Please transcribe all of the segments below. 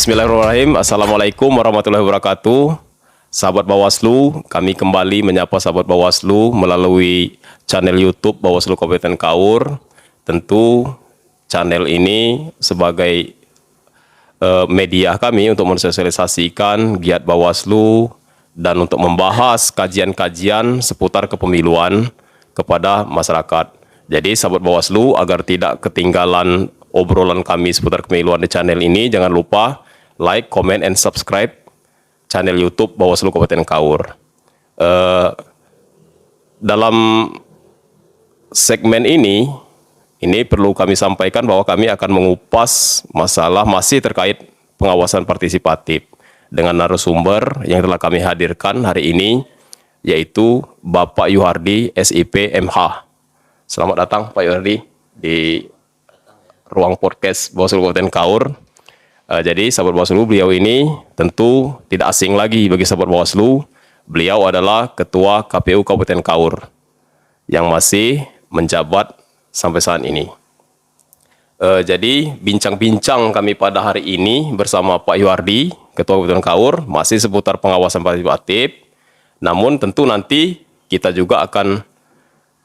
Bismillahirrahmanirrahim. Assalamualaikum warahmatullahi wabarakatuh. Sahabat Bawaslu, kami kembali menyapa sahabat Bawaslu melalui channel YouTube Bawaslu Kabupaten Kaur. Tentu channel ini sebagai media kami untuk mensosialisasikan giat Bawaslu dan untuk membahas kajian-kajian seputar kepemiluan kepada masyarakat. Jadi sahabat Bawaslu, agar tidak ketinggalan obrolan kami seputar kepemiluan di channel ini, jangan lupa like, comment, and subscribe channel YouTube Bawaslu Kabupaten Kaur. Dalam segmen ini perlu kami sampaikan bahwa kami akan mengupas masalah masih terkait pengawasan partisipatif dengan narasumber yang telah kami hadirkan hari ini, yaitu Bapak Yuhardi, SIP, MH. Selamat datang Pak Yuhardi di ruang podcast Bawaslu Kabupaten Kaur. Jadi sahabat Bawaslu, beliau ini tentu tidak asing lagi bagi sahabat Bawaslu. Beliau adalah Ketua KPU Kabupaten Kaur yang masih menjabat sampai saat ini. Jadi bincang-bincang kami pada hari ini bersama Pak Yuhardi, Ketua Kabupaten Kaur, masih seputar pengawasan partisipatif. Namun tentu nanti kita juga akan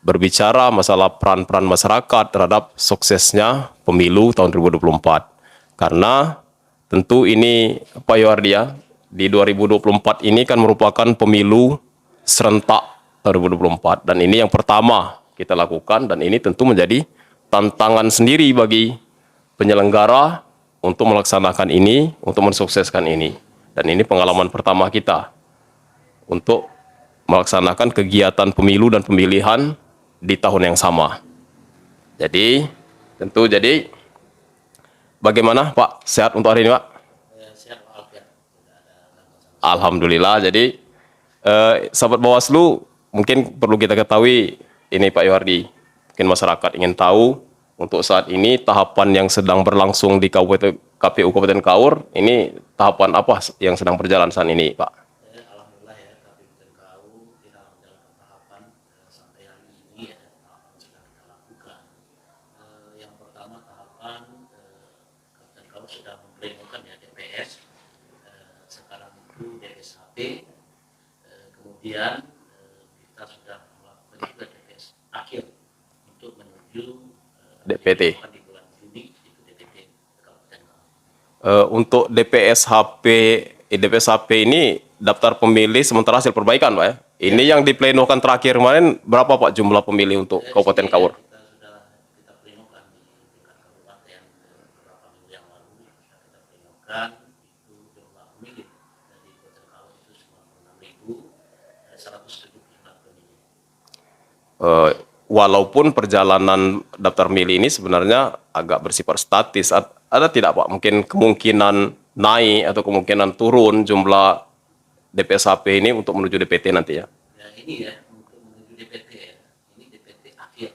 berbicara masalah peran-peran masyarakat terhadap suksesnya pemilu tahun 2024. Karena tentu ini Pak Yuhardi ya, di 2024 ini kan merupakan pemilu serentak 2024. Dan ini yang pertama kita lakukan, dan ini tentu menjadi tantangan sendiri bagi penyelenggara untuk melaksanakan ini, untuk mensukseskan ini. Dan ini pengalaman pertama kita untuk melaksanakan kegiatan pemilu dan pemilihan di tahun yang sama. Jadi, tentu bagaimana Pak? Sehat untuk hari ini Pak? Sehat Pak. Alhamdulillah. Jadi, sahabat Bawaslu, mungkin perlu kita ketahui ini Pak Yuhardi. Mungkin masyarakat ingin tahu untuk saat ini tahapan yang sedang berlangsung di KPU Kabupaten Kaur, ini tahapan apa yang sedang berjalan saat ini Pak? Alhamdulillah ya, KPU Kabupaten kita menjalankan tahapan sampai hari ini ya, tahapan sudah kita lakukan. Yang pertama tahapan Kabupaten Kaur sudah memplenokan ya DPS, sekarang itu DPSHP, kemudian kita sudah melakukan juga DPS akhir untuk menuju DPT. di bulan Juni itu DPT Kabupaten Kaur. Untuk DPSHP ini daftar pemilih sementara hasil perbaikan Pak ya. Ini yang diplenokan terakhir kemarin berapa Pak jumlah pemilih untuk Kabupaten Kaur? Kita plenokan di tingkat kabupaten beberapa minggu yang lalu sudah kita plenokan, itu jumlah pemilih dari Kabupaten Kaur itu 96.179 pemilih. Walaupun perjalanan daftar pemilih ini sebenarnya agak bersifat statis, ada tidak Pak mungkin kemungkinan naik atau kemungkinan turun jumlah DPSHP ini untuk menuju DPT nanti ya? Ya ini ya untuk menuju DPT ya, ini DPT akhir.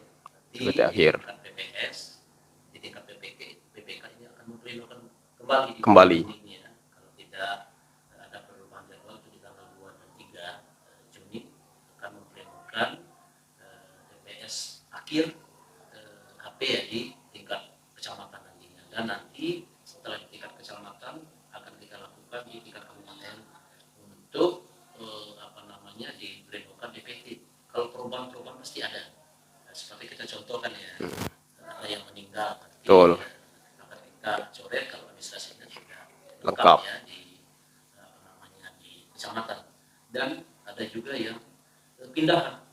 DPT akhir. Di tingkat PPS, di tingkat PPK ini akan memplenokan kembali. Kembali. Ya. Kalau tidak ada perubahan jadwal itu di tanggal 2 dan 3 Juni akan memplenokan DPS akhir HP ya di tingkat kecamatan nantinya, dan nanti setelah di tingkat kecamatan akan kita lakukan di tingkat kabupaten untuk diplenokan DPT. Kalau perubahan pasti ada. Nah, seperti kita contohkan ya, ada yang meninggal, Betul. akan kita coret kalau administrasinya sudah Lengkap. ya di kecamatan. Dan ada juga yang pindahan.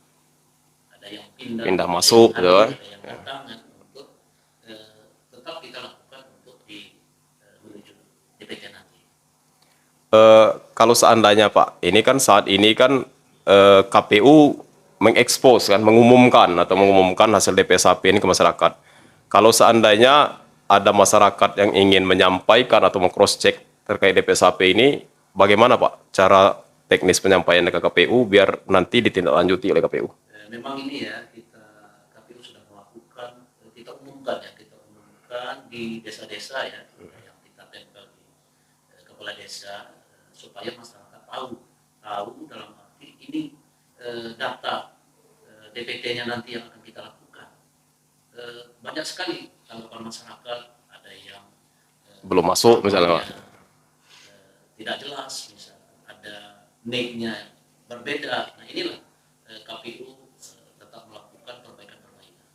Ada yang pindah masuk, ada gitu. yang datangan untuk tetap kita lakukan untuk menuju DPT nanti. Kalau seandainya Pak, ini kan saat ini kan KPU mengekspos kan, mengumumkan hasil DPSHP ini ke masyarakat. Kalau seandainya ada masyarakat yang ingin menyampaikan atau meng-cross check terkait DPSHP ini, bagaimana Pak cara teknis penyampaian ke KPU biar nanti ditindaklanjuti oleh KPU? Memang ini ya, KPU sudah melakukan, kita umumkan di desa-desa ya, yang kita tempel di kepala desa, supaya masyarakat tahu dalam arti ini data DPT-nya nanti yang akan kita lakukan. Banyak sekali tanggapan masyarakat, ada yang belum masuk misalnya Pak. tidak jelas, misalnya ada NIK-nya berbeda. Nah inilah KPU tetap melakukan perbaikan-perbaikan.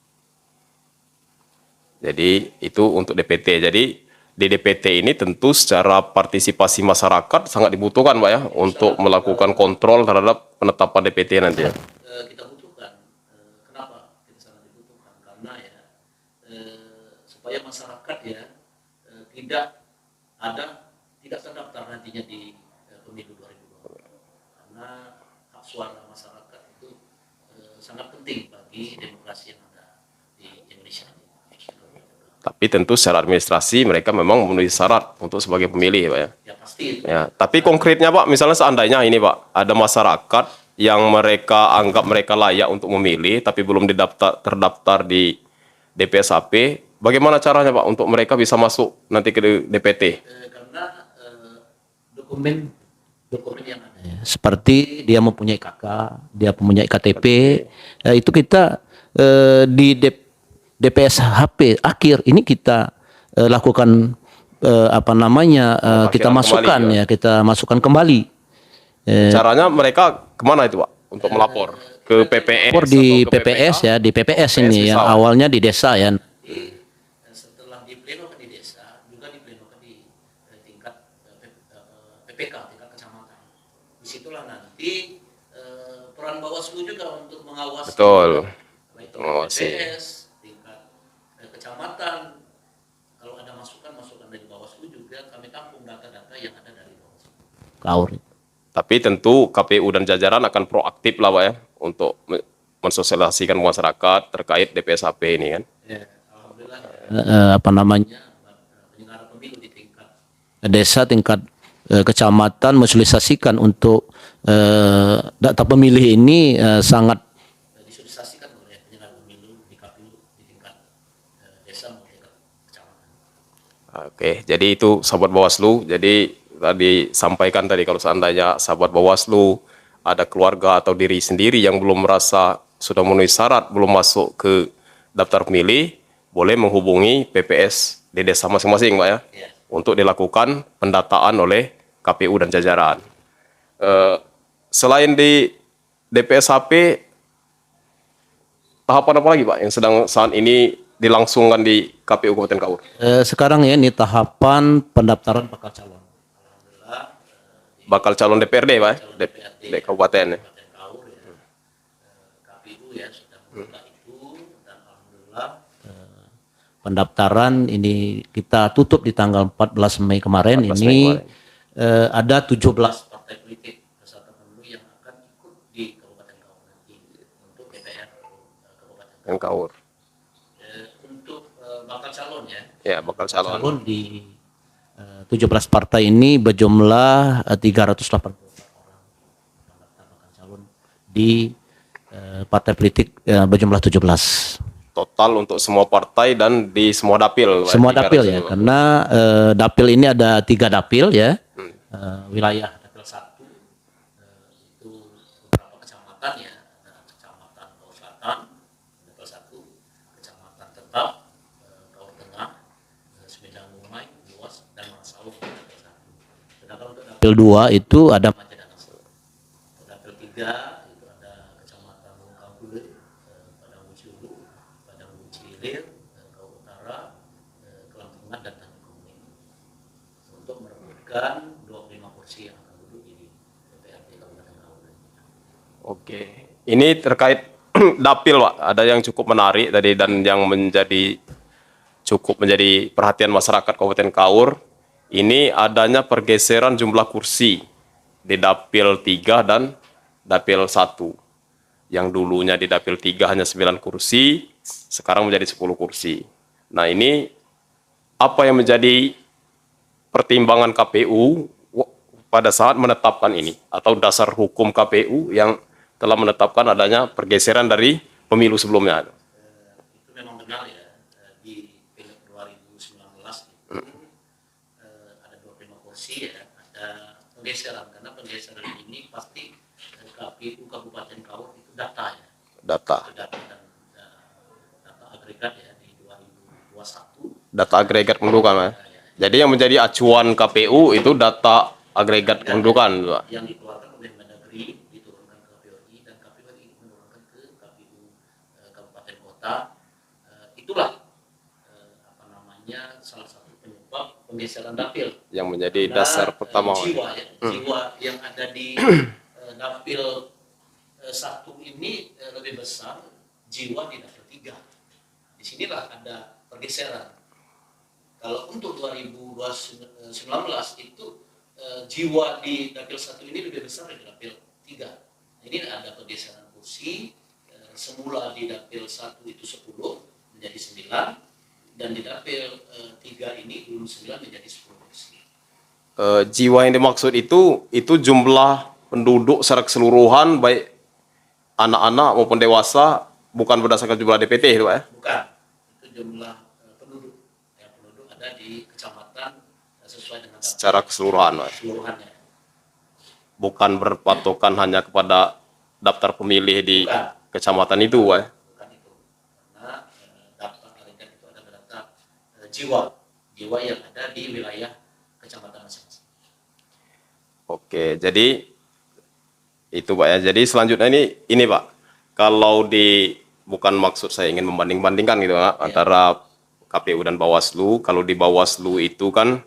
Jadi itu untuk DPT. Jadi di DPT ini tentu secara partisipasi masyarakat sangat dibutuhkan Pak ya untuk melakukan kontrol terhadap penetapan DPT nanti ya. Kita butuhkan. Kenapa kita sangat dibutuhkan? Karena ya supaya masyarakat ya tidak terdaftar nantinya di pemilu 2024. Karena hak suara masyarakat itu sangat penting bagi demokrasi yang ada di Indonesia ini. Tapi tentu secara administrasi mereka memang memenuhi syarat untuk sebagai pemilih Pak ya. Ya pasti itu. Ya, tapi konkretnya Pak, misalnya seandainya ini Pak, ada masyarakat yang mereka anggap mereka layak untuk memilih tapi belum terdaftar di DPSAP, bagaimana caranya Pak untuk mereka bisa masuk nanti ke DPT? Karena dokumen yang ada ya, seperti dia mempunyai KK, dia mempunyai KTP, itu kita di DPSHP akhir ini kita lakukan kita masukkan kembali, ya, kita masukkan kembali. Caranya mereka kemana itu Pak untuk melapor? Ke PPS? Lapor di atau ke PPS PPA? ya, di PPS ini misal. yang awalnya di desa ya. Setelah diplenokan di desa, juga diplenokan di tingkat PPK, tingkat kecamatan. Disitulah nanti peran Bawaslu juga untuk mengawasi. Betul. Itu Mengawasi. PPS, tingkat kecamatan. Kalau ada masukan dari Bawaslu juga kami tampung data-data yang ada dari Bawaslu. Kaur. Tapi tentu KPU dan jajaran akan proaktif lah Pak ya untuk mensosialisasikan masyarakat terkait DPSAP ini kan. Ya, alhamdulillah. Penyelenggara pemilu di tingkat desa, tingkat kecamatan mensosialisasikan untuk data pemilih ini sangat disosialisasikan oleh penyelenggara pemilu di KPU di tingkat desa maupun tingkat kecamatan. Oke, jadi itu sahabat Bawaslu. Jadi tadi sampaikan tadi kalau seandainya sahabat Bawaslu ada keluarga atau diri sendiri yang belum merasa sudah memenuhi syarat, belum masuk ke daftar pemilih, boleh menghubungi PPS di desa masing-masing Pak ya, untuk dilakukan pendataan oleh KPU dan jajaran. Selain di DPSHP, tahapan apa lagi Pak yang sedang saat ini dilangsungkan di KPU Kabupaten Kaur? Sekarang ya ini tahapan pendaftaran bakal calon. Bakal calon DPRD Pak ya? Di Kabupaten ya? Kaur ya. KPU ya sudah membuka itu dan alhamdulillah pendaftaran ini kita tutup di tanggal 14 Mei kemarin 14 Mei ini kemarin. ada 17 partai politik peserta pemilu yang akan ikut di Kabupaten Kaur nanti untuk DPR Kabupaten Kaur. Untuk bakal calon ya. Ya, bakal calon. Calon di 17 partai ini berjumlah 384 orang pendaftar bakal calon di partai politik berjumlah 17. Total untuk semua partai dan di semua dapil. Semua dapil ya, karena dapil ini ada 3 dapil ya. Wilayah dapil 1 itu beberapa kecamatan ya, ada kecamatan Kaur Selatan, dapil 1, kecamatan Tetap, Kaur Tengah, Semedang Lumai, Luas dan Manasau. Sedangkan untuk dapil 2 itu ada Majadahana. Dapil 3 itu ada kecamatan Lungkambule, Padang Muculu, Padang Mucilir, Kaur Utara, Kelang Tengah dan Tanjung Kuning. Untuk merebutkan 25 kursi yang akan duduk di DPRD Kabupaten Kaur. Oke. Ini terkait dapil Pak, ada yang cukup menarik tadi dan yang cukup menjadi perhatian masyarakat Kabupaten Kaur. Ini adanya pergeseran jumlah kursi di dapil 3 dan dapil 1. Yang dulunya di dapil 3 hanya 9 kursi, sekarang menjadi 10 kursi. Nah ini apa yang menjadi pertimbangan KPU pada saat menetapkan ini? Atau dasar hukum KPU yang telah menetapkan adanya pergeseran dari pemilu sebelumnya? Itu memang benar ya, di pileg 2019 itu ada 25 kursi ya, ada penggeseran, karena penggeseran ini pasti KPU Kabupaten Kaur itu data ya. Data. Data dan data agregat ya di 2021. Data agregat penduduk kan? Jadi yang menjadi acuan KPU itu data agregat kependudukan, Pak. yang dikeluarkan oleh Mendagri diturunkan ke KPU RI dan KPU RI menurunkan ke KPU Kabupaten Kota. Itulah apa namanya salah satu penyebab penggeseran dapil Yang menjadi karena dasar pertama. jiwa yang ada di dapil satu ini lebih besar jiwa di dapil 3. Disinilah ada pergeseran. Kalau untuk 2019 itu jiwa di dapil 1 ini lebih besar dari dapil 3. Ini ada pergeseran kursi. Semula di dapil 1 itu 10 menjadi 9 dan di dapil 3 ini belum 9 menjadi 10 kursi. Jiwa yang dimaksud itu jumlah penduduk secara keseluruhan baik anak-anak maupun dewasa, bukan berdasarkan jumlah DPT itu, Pak ya? Bukan, itu jumlah penduduk. Yang penduduk ada di kecamatan sesuai dengan Secara keseluruhan, Pak. keseluruhannya. Bukan berpatokan hanya kepada daftar pemilih di Bukan. kecamatan itu, Pak ya? Bukan itu. Karena daftar agregat itu ada data jiwa yang ada di wilayah kecamatan masing-masing. Oke, jadi itu Pak ya. Jadi selanjutnya ini Pak, kalau bukan maksud saya ingin membanding-bandingkan gitu Pak, antara KPU dan Bawaslu. Kalau di Bawaslu itu kan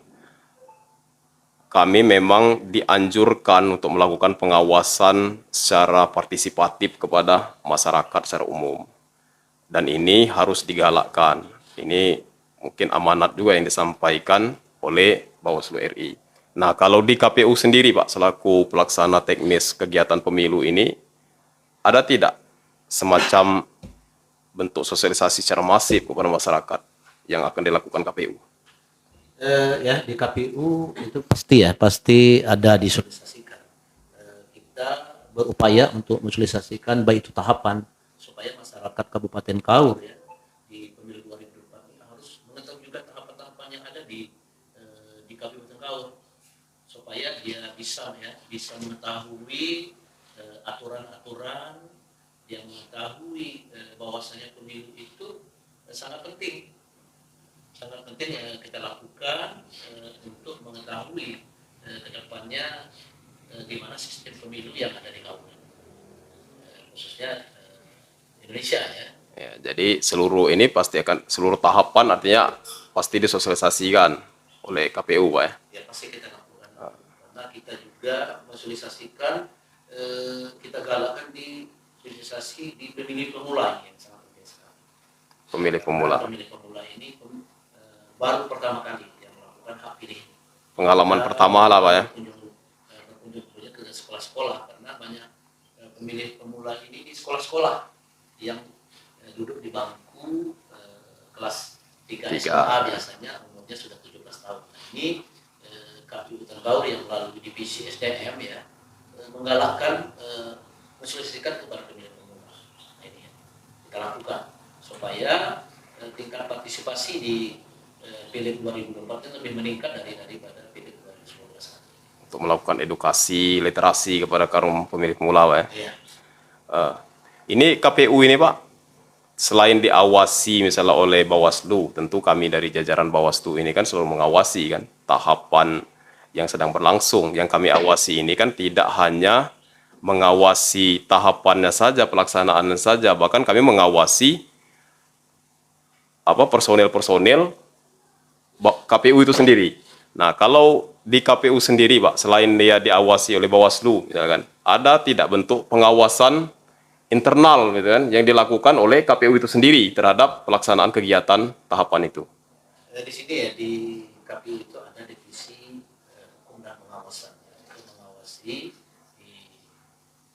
kami memang dianjurkan untuk melakukan pengawasan secara partisipatif kepada masyarakat secara umum. Dan ini harus digalakkan. Ini mungkin amanat juga yang disampaikan oleh Bawaslu RI. Nah, kalau di KPU sendiri, Pak, selaku pelaksana teknis kegiatan pemilu ini, ada tidak semacam bentuk sosialisasi secara masif kepada masyarakat yang akan dilakukan KPU? Ya di KPU itu pasti ada disosialisasikan. Kita berupaya untuk mensosialisasikan baik itu tahapan supaya masyarakat Kabupaten Kaur ya di pemilu 2024 ini harus mengetahui juga tahapan-tahapan yang ada di Kabupaten Kaur supaya dia bisa mengetahui aturan-aturan yang mengetahui bahwasanya pemilu itu sangat penting yang kita lakukan untuk mengetahui ke depannya di mana sistem pemilu yang ada di Kabupaten khususnya Indonesia ya. Ya, jadi seluruh tahapan artinya pasti disosialisasikan oleh KPU, Pak ya? Ya pasti kita lakukan karena kita juga mensosialisasikan kita galakkan di sosialisasi di pemilih pemula yang sangat penting sekali. Pemilih pemula. Pemilih pemula ini baru pertama kali yang melakukan hak pilih. Pengalaman pertama lah, Pak ya. Berkunjung ke sekolah-sekolah karena banyak pemilih pemula ini di sekolah-sekolah yang duduk di bangku kelas 3 SMA biasanya umurnya sudah 17 tahun. Nah, ini KPU Kaur yang melalui divisi SDM ya menggalakkan mensosialisasikan kepada pemilih pemula. Nah, ini kita lakukan supaya tingkat partisipasi di pilih 2024 lebih meningkat daripada pilih 2019. Untuk melakukan edukasi, literasi kepada kaum pemilih pemula, Pak ya. Ya. Ini KPU ini, Pak, selain diawasi misalnya oleh Bawaslu, tentu kami dari jajaran Bawaslu ini kan selalu mengawasi kan tahapan yang sedang berlangsung. Yang kami awasi ini kan tidak hanya mengawasi tahapannya saja, pelaksanaannya saja, bahkan kami mengawasi personil-personil KPU itu sendiri. Nah, kalau di KPU sendiri, Pak, selain dia diawasi oleh Bawaslu, misalkan, ada tidak bentuk pengawasan internal, gitu kan, yang dilakukan oleh KPU itu sendiri terhadap pelaksanaan kegiatan tahapan itu? Di sini ya di KPU itu ada divisi hukum dan pengawasan, untuk mengawasi di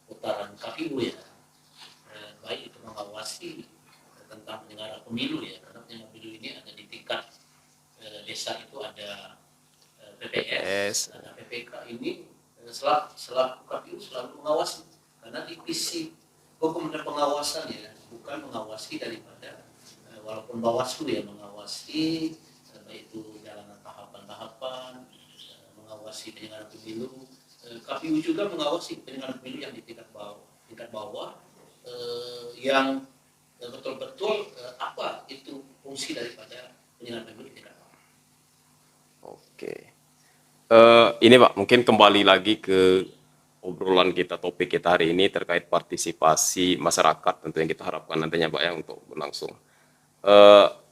putaran KPU ya, baik itu mengawasi tentang penyelenggara pemilu ya, karena penyelenggara pemilu ini ada di tingkat desa itu ada PPS, ada PPK ini selaku KPU selalu mengawasi karena divisi hukum dan pengawasan ya bukan mengawasi daripada walaupun Bawaslu ya mengawasi baik itu jalanan tahapan-tahapan mengawasi penyelenggara pemilu, KPU juga mengawasi penyelenggara pemilu yang di tingkat bawah yang betul-betul apa itu fungsi daripada penyelenggara pemilu di tingkat bawah. Oke. Ini Pak, mungkin kembali lagi ke obrolan kita, topik kita hari ini terkait partisipasi masyarakat, tentu yang kita harapkan nantinya Pak ya untuk berlangsung.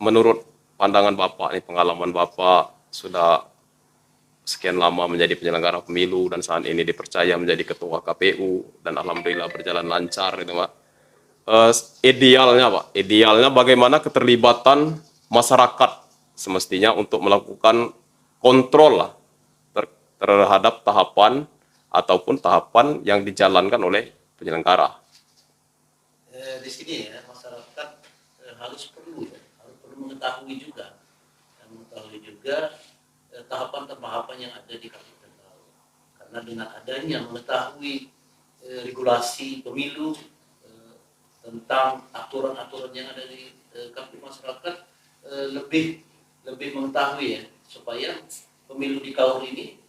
Menurut pandangan Bapak nih, pengalaman Bapak sudah sekian lama menjadi penyelenggara pemilu dan saat ini dipercaya menjadi ketua KPU dan alhamdulillah berjalan lancar itu Pak. Eh, Idealnya Pak, idealnya bagaimana keterlibatan masyarakat semestinya untuk melakukan kontrol lah terhadap tahapan ataupun tahapan yang dijalankan oleh penyelenggara. Di sini ya masyarakat harus perlu ya, harus perlu mengetahui juga, tahapan-tahapan yang ada di Kabupaten Kaur. Karena dengan adanya mengetahui regulasi pemilu, tentang aturan-aturan yang ada di KPU, masyarakat lebih mengetahui ya, supaya pemilu di Kaur ini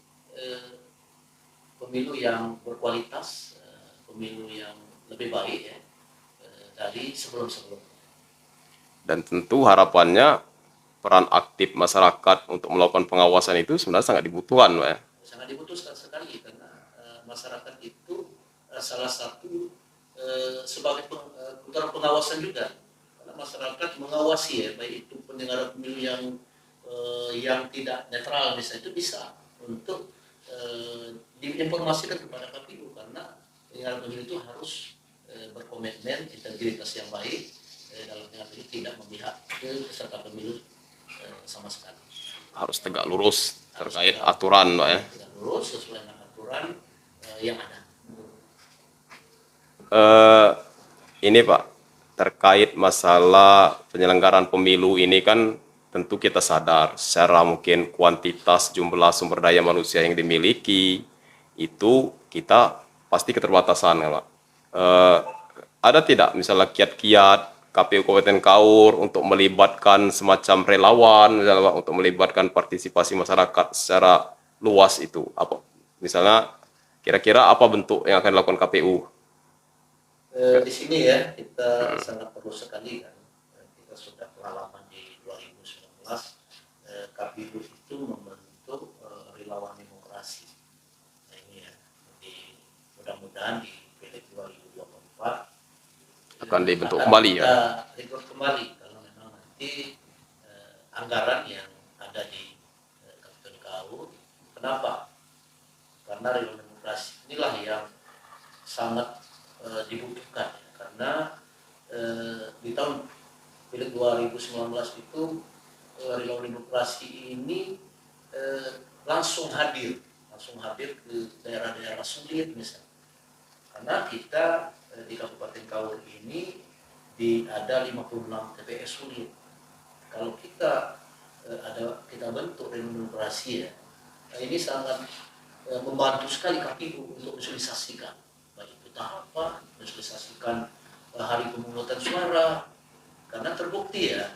pemilu yang berkualitas, pemilu yang lebih baik ya dari sebelum-sebelumnya. Dan tentu harapannya peran aktif masyarakat untuk melakukan pengawasan itu sebenarnya sangat dibutuhkan Pak ya. Sangat dibutuhkan sekali karena masyarakat itu salah satu sebagai putaran pengawasan juga, karena masyarakat mengawasi ya, baik itu penyelenggara pemilu yang tidak netral misalnya, itu bisa untuk diinformasikan kepada KPU, karena penyelenggara pemilu itu harus berkomitmen integritas yang baik dalam pengambilan, tidak memihak ke peserta pemilu sama sekali. Harus tegak lurus terkait aturan Pak ya. Tegak lurus sesuai dengan aturan yang ada. Ini Pak, terkait masalah penyelenggaraan pemilu ini kan tentu kita sadar secara mungkin kuantitas jumlah sumber daya manusia yang dimiliki itu kita pasti keterbatasan ya Pak. Ada tidak misalnya kiat-kiat KPU Kabupaten Kaur untuk melibatkan semacam relawan misalnya Pak, untuk melibatkan partisipasi masyarakat secara luas itu apa? Misalnya kira-kira apa bentuk yang akan dilakukan KPU? Di sini ya kita sangat perlu sekali kan, kita sudah pengalaman di 2019 KPU itu membentuk relawan demokrasi. Nah, ini ya, jadi mudah-mudahan di pileg 2024 Akan dibentuk kembali ya. Rekrut kembali kalau memang nanti anggaran yang ada di Kabupaten Kaur. Kenapa? Karena relawan demokrasi inilah yang sangat dibutuhkan, karena di tahun pileg 2019 itu relawan demokrasi ini langsung hadir ke daerah-daerah sulit misalnya, karena kita di Kabupaten Kaur ini ada 56 TPS sulit. Kalau kita bentuk relawan demokrasi ya, ini sangat membantu sekali KPU untuk sosialisasikan, baik itu tahapan, sosialisasikan hari pemungutan suara, karena terbukti ya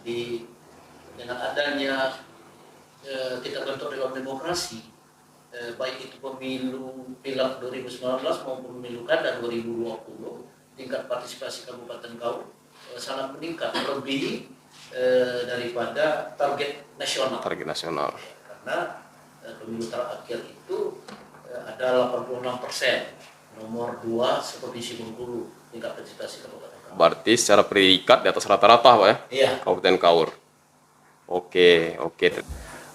dengan adanya kita bentuk relawan demokrasi, baik itu pemilu pileg 2019 maupun pemilu kada 2020, tingkat partisipasi Kabupaten Kaur sangat meningkat, lebih daripada target nasional. Karena pemilu terakhir itu ada 86%, nomor 2 Provinsi Bengkulu tingkat partisipasi Kabupaten Kaur. Berarti secara predikat di atas rata-rata Pak ya? Iya. Kabupaten Kaur. Oke.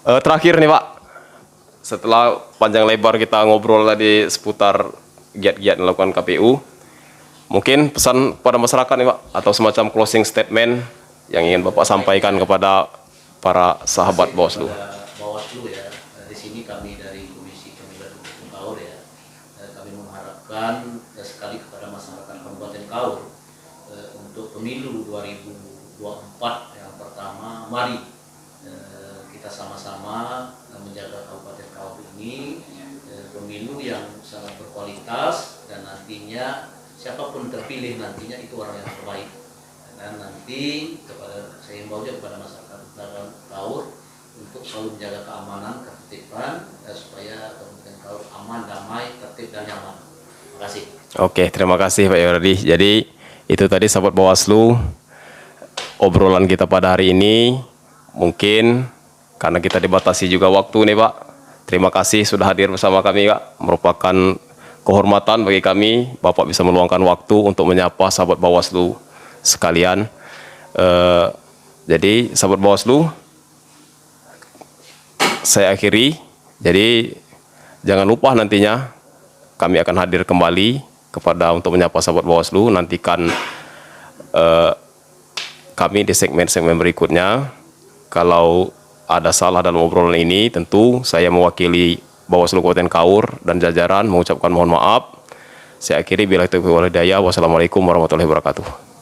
Terakhir nih Pak, setelah panjang lebar kita ngobrol tadi seputar giat-giat melakukan KPU, mungkin pesan pada masyarakat nih Pak, atau semacam closing statement yang ingin Bapak sampaikan kepada para sahabat Bawaslu. Bawaslu ya, di sini kami dari Komisi Pemilihan Kabupaten Kaur ya, kami mengharapkan sekali kepada masyarakat Kabupaten Kaur untuk pemilu 2024 yang pertama, mari kita sama-sama menjaga Kabupaten Kaur ini pemilu yang sangat berkualitas, dan nantinya siapapun terpilih nantinya itu orang yang terbaik. Dan nanti saya himbau juga kepada masyarakat Kaur untuk selalu menjaga keamanan, ketertiban, supaya Kabupaten Kaur aman, damai, tertib dan nyaman. Terima kasih. Oke, terima kasih Pak Yordi. Jadi itu tadi sahabat Bawaslu, obrolan kita pada hari ini. Mungkin karena kita dibatasi juga waktu nih Pak, Terima kasih sudah hadir bersama kami, Kak. Merupakan kehormatan bagi kami, Bapak bisa meluangkan waktu untuk menyapa sahabat Bawaslu sekalian. Jadi, sahabat Bawaslu, saya akhiri. Jadi, jangan lupa nantinya kami akan hadir kembali untuk menyapa sahabat Bawaslu. Nantikan kami di segmen-segmen berikutnya. Kalau ada salah dalam obrolan ini, tentu saya mewakili Bawaslu Kabupaten Kaur dan jajaran mengucapkan mohon maaf. Saya akhiri, bila taufiq wal hidayah. Wassalamualaikum warahmatullahi wabarakatuh.